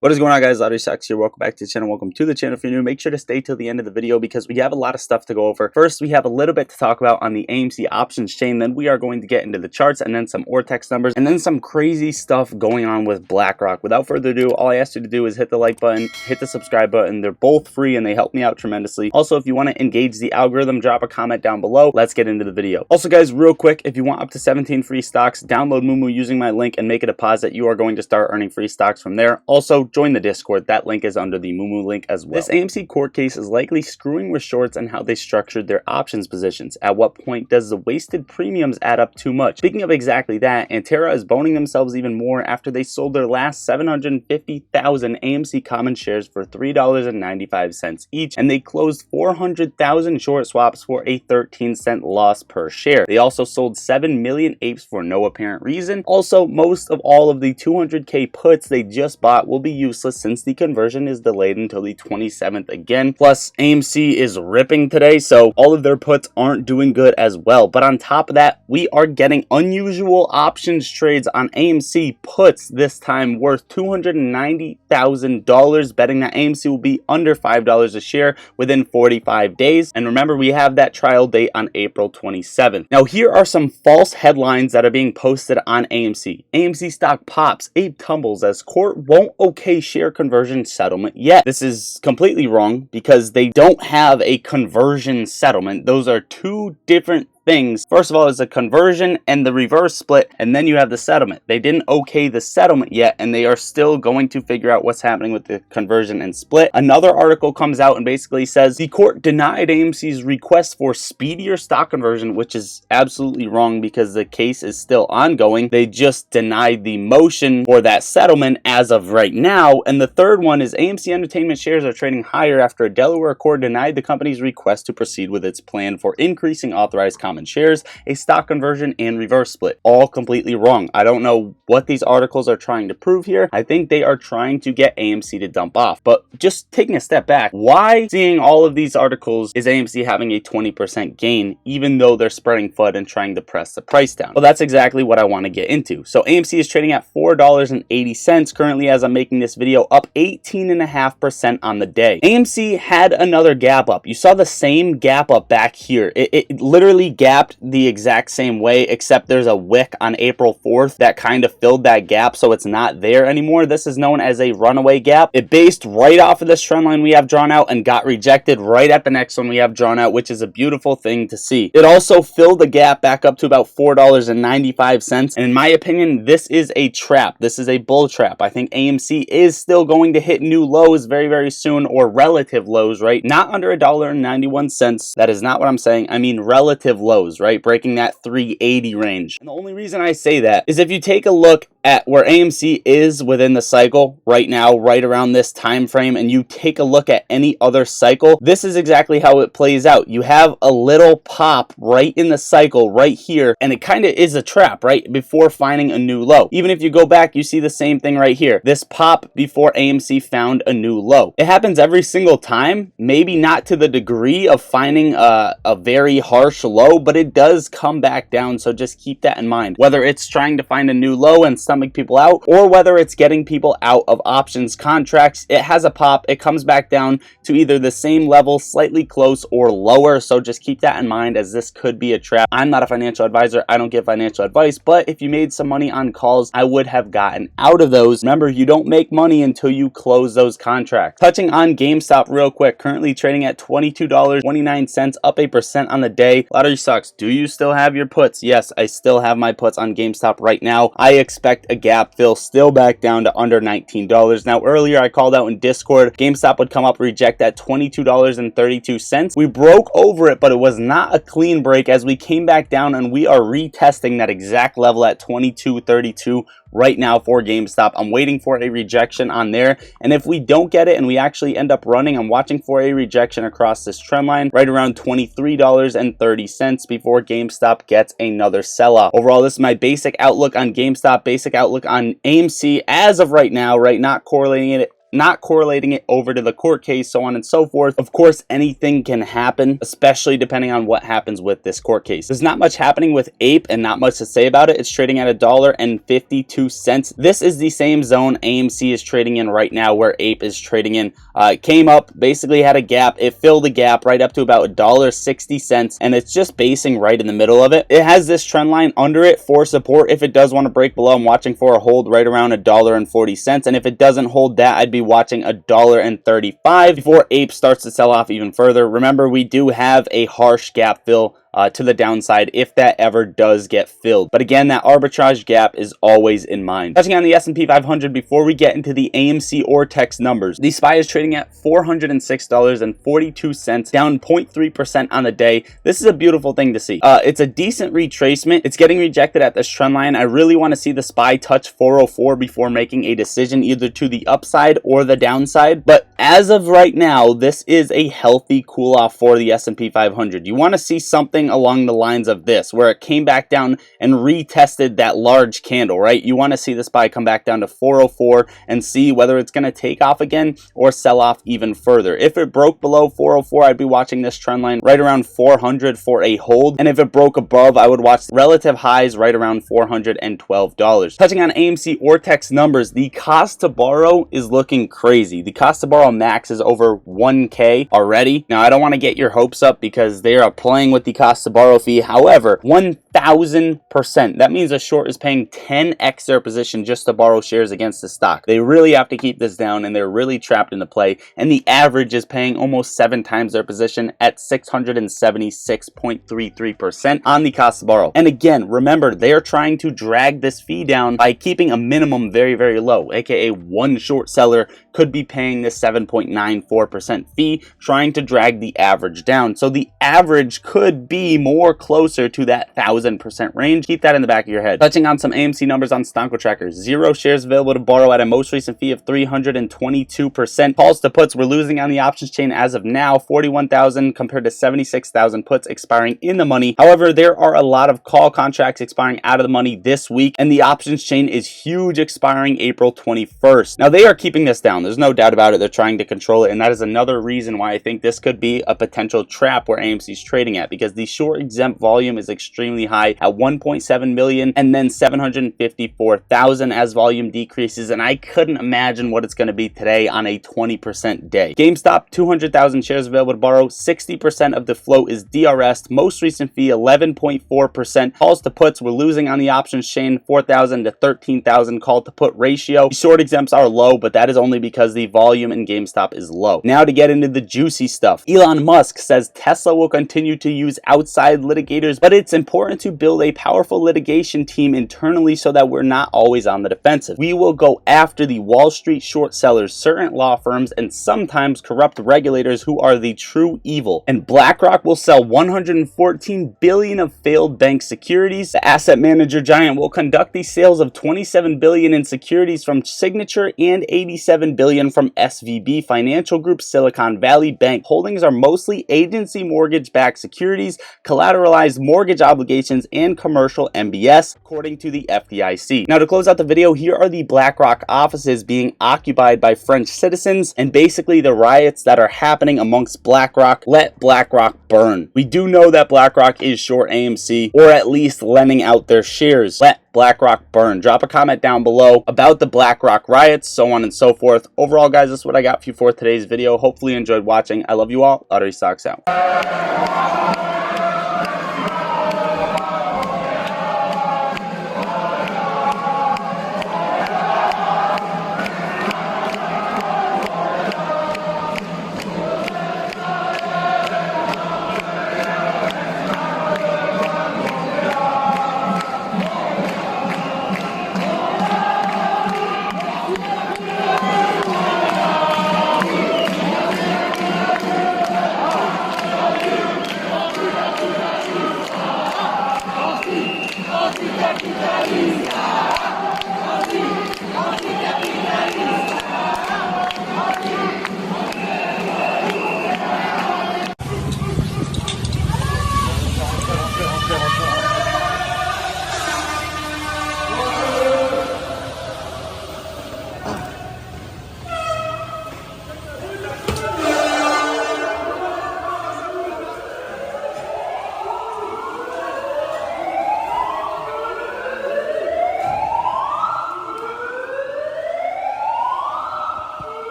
What is going on, guys? Sucks here. Welcome back to the channel. Welcome to the channel. If you're new, make sure to stay till the end of the video because we have a lot of stuff to go over. First, we have a little bit to talk about on the AMC options chain. Then we are going to get into the charts and then some Ortex numbers and then some crazy stuff going on with Blackrock. Without further ado, all I ask you to do is hit the like button, hit the subscribe button. They're both free and they help me out tremendously. Also, if you want to engage the algorithm, drop a comment down below. Let's get into the video. Also, guys, real quick, if you want up to 17 free stocks, download Moomoo using my link and make a deposit. You are going to start earning free stocks from there. Also, join the Discord. That link is under the Moomoo link as well. This AMC court case is likely screwing with shorts and how they structured their options positions. At what point does the wasted premiums add up too much? Speaking of exactly that, Antera is boning themselves even more after they sold their last 750,000 AMC common shares for $3.95 each, and they closed 400,000 short swaps for a 13-cent loss per share. They also sold 7 million apes for no apparent reason. Also, most of all of the 200k puts they just bought will be useless since the conversion is delayed until the 27th again. Plus, AMC is ripping today, so all of their puts aren't doing good as well. But on top of that, we are getting unusual options trades on AMC puts this time worth $290,000, betting that AMC will be under $5 a share within 45 days. And remember, we have that trial date on April 27th. Now, here are some false headlines that are being posted on AMC. AMC stock pops, Ape tumbles as court won't okay share conversion settlement yet. This is completely wrong because they don't have a conversion settlement. Those are two different things. First of all, is a conversion and the reverse split, and then you have the settlement. They didn't okay the settlement yet, and they are still going to figure out what's happening with the conversion and split. Another article comes out and basically says the court denied AMC's request for speedier stock conversion, which is absolutely wrong because the case is still ongoing. They just denied the motion for that settlement as of right now. And the third one is AMC Entertainment shares are trading higher after a Delaware court denied the company's request to proceed with its plan for increasing authorized common shares, a stock conversion, and reverse split. All completely wrong. I don't know what these articles are trying to prove here. I think they are trying to get AMC to dump off. But just taking a step back, why, seeing all of these articles, is AMC having a 20% gain even though they're spreading FUD and trying to press the price down? Well, that's exactly what I want to get into. So AMC is trading at $4.80 currently as I'm making this video, up 18.5% on the day. AMC had another gap up. You saw the same gap up back here. It literally gapped the exact same way, except there's a wick on April 4th that kind of filled that gap, so it's not there anymore. This is known as a runaway gap. It based right off of this trend line we have drawn out and got rejected right at the next one we have drawn out, which is a beautiful thing to see. It also filled the gap back up to about $4.95, and in my opinion, this is a trap. This is a bull trap. I think AMC is still going to hit new lows very, very soon, or relative lows, right? Not under $1.91. That is not what I'm saying. I mean relative lows, right? Breaking that 380 range. And the only reason I say that is if you take a look at where AMC is within the cycle right now, right around this time frame, and you take a look at any other cycle, this is exactly how it plays out. You have a little pop right in the cycle right here, and it kind of is a trap right before finding a new low. Even if you go back, you see the same thing right here. This pop before AMC found a new low. It happens every single time, maybe not to the degree of finding a very harsh low, but it does come back down, so just keep that in mind. Whether it's trying to find a new low and stomach people out, or whether it's getting people out of options contracts, it has a pop, it comes back down to either the same level, slightly close, or lower, so just keep that in mind as this could be a trap. I'm not a financial advisor, I don't give financial advice, but if you made some money on calls, I would have gotten out of those. Remember, you don't make money until you close those contracts. Touching on GameStop real quick, currently trading at $22.29, up 8% on the day. Lottery sucks. Do you still have your puts? Yes, I still have my puts on GameStop right now. I expect a gap fill still back down to under $19. Now, earlier I called out in Discord, GameStop would come up reject at $22.32. We broke over it, but it was not a clean break as we came back down, and we are retesting that exact level at $22.32 right now for GameStop. I'm waiting for a rejection on there, and if we don't get it and we actually end up running, I'm watching for a rejection across this trend line right around $23.30 before GameStop gets another sell-off. Overall, this is my basic outlook on GameStop, basic outlook on AMC as of right now, right? Not correlating it not correlating it over to the court case, so on and so forth. Of course, anything can happen, especially depending on what happens with this court case. There's not much happening with Ape and not much to say about it. It's trading at $1.52. This is the same zone AMC is trading in right now where Ape is trading in. It came up, basically had a gap. It filled the gap right up to about $1.60, and it's just basing right in the middle of it. It has this trend line under it for support. If it does want to break below, I'm watching for a hold right around $1.40, and if it doesn't hold that, I'd be watching $1.35 before Ape starts to sell off even further. Remember, we do have a harsh gap fill to the downside if that ever does get filled. But again, that arbitrage gap is always in mind. Touching on the S&P 500 before we get into the AMC or text numbers. The SPY is trading at $406.42, down 0.3% on the day. This is a beautiful thing to see. It's a decent retracement. It's getting rejected at this trend line. I really want to see the SPY touch 404 before making a decision either to the upside or the downside. But as of right now, this is a healthy cool off for the S&P 500. You want to see something along the lines of this, where it came back down and retested that large candle, right? You want to see the SPY come back down to 404 and see whether it's going to take off again or sell off even further. If it broke below 404, I'd be watching this trend line right around 400 for a hold. And if it broke above, I would watch relative highs right around $412. Touching on AMC or text numbers, the cost to borrow is looking crazy. The cost to borrow max is over 1K already. Now, I don't want to get your hopes up because they are playing with the cost to borrow fee. However, 1,000%. That means a short is paying 10x their position just to borrow shares against the stock. They really have to keep this down, and they're really trapped in the play. And the average is paying almost 7 times their position at 676.33% on the cost to borrow. And again, remember, they are trying to drag this fee down by keeping a minimum very, very low, aka one short seller could be paying this 7.94% fee, trying to drag the average down. So the average could be more closer to that 1,000% range. Keep that in the back of your head. Touching on some AMC numbers on Stonko Tracker. 0 shares available to borrow at a most recent fee of 322%. Calls to puts we're losing on the options chain as of now, 41,000 compared to 76,000 puts expiring in the money. However, there are a lot of call contracts expiring out of the money this week, and the options chain is huge, expiring April 21st. Now, they are keeping this down. There's no doubt about it. They're trying to control it, and that is another reason why I think this could be a potential trap where AMC is trading at, because the short exempt volume is extremely high at 1.7 million and then 754,000 as volume decreases, and I couldn't imagine what it's going to be today on a 20% day. GameStop, 200,000 shares available to borrow. 60% of the float is DRS. Most recent fee 11.4%. Calls to puts we're losing on the options chain, 4,000 to 13,000 call to put ratio. Short exempts are low, but that is only because the volume in GameStop is low. Now to get into the juicy stuff. Elon Musk says Tesla will continue to use outside litigators, but it's important to build a powerful litigation team internally so that we're not always on the defensive. We will go after the Wall Street short sellers, certain law firms, and sometimes corrupt regulators who are the true evil. And BlackRock will sell 114 billion of failed bank securities. The asset manager giant will conduct the sales of 27 billion in securities from Signature and 87 billion from SVB Financial Group. Silicon Valley Bank holdings are mostly agency mortgage-backed securities, collateralized mortgage obligations, and commercial MBS, according to the FDIC. Now, to close out the video, here are the BlackRock offices being occupied by French citizens, and basically the riots that are happening amongst BlackRock. Let BlackRock burn. We do know that BlackRock is short AMC, or at least lending out their shares. Let BlackRock burn. Drop a comment down below about the BlackRock riots, so on and so forth. Overall, guys, that's what I got for you for today's video. Hopefully you enjoyed watching. I love you all. Lottery Stocks out.